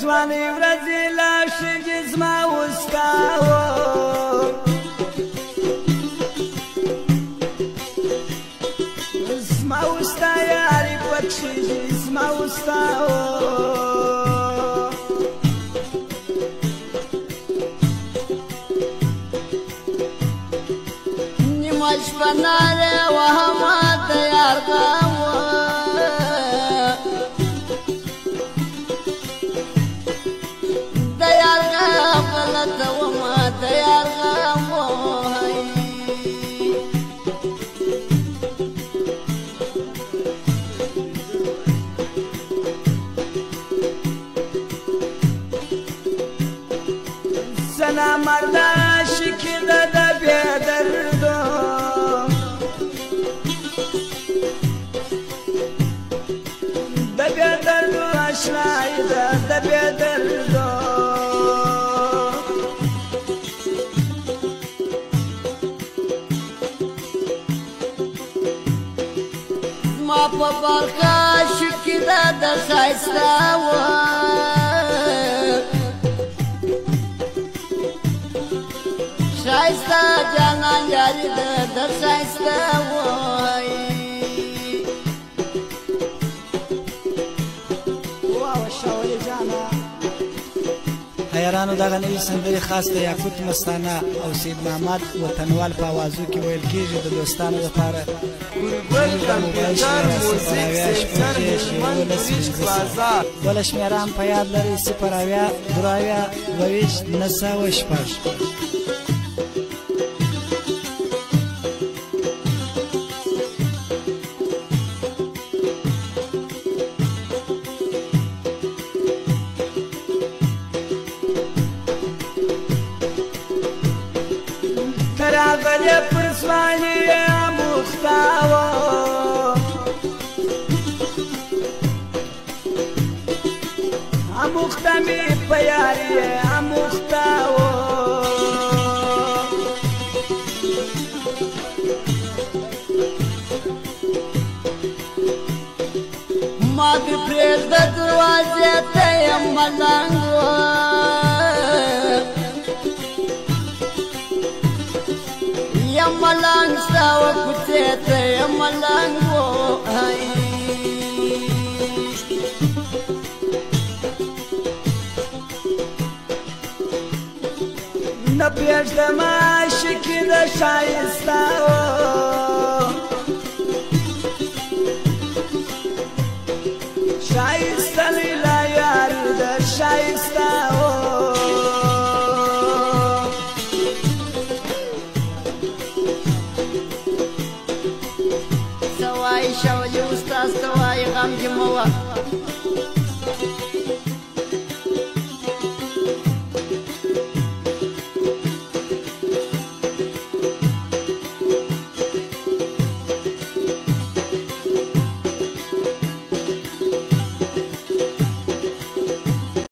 ځواني ورځې لا شګې زما وسکاوه زما وستا یاري پکښې زما وسکاوه نیمه شپه نارې وهمه تیار کاوه سنا مردا عاشقی د بې دردو د بې دردو اشنای د بې دردو ما په برخه عاشقی د ښایسته وه شایسته جانان یاري د شایسته وای واو شاولې جانا حیرانو دغه نوې سندرې خاص د یاقوت مستانه او سید محمد وطنوال په اوازو کې ویل کېږي د دوستانو لپاره بله شمېره هم په یاد لرئ 0 اویا 2 اویا 22 9 راغلی پر ځواني اموخته وه اموخته مې په یاري اموخته وه ما دې پرېږده دروازې ته یم ملنګ وه ملنګ ستا و کوڅې ته یم ملنګ وای نه پرېږدم عاشقي د ښایسته ښایسته لیلا یاري د ښایسته شاولې استاد ته وایي غم دې مه وه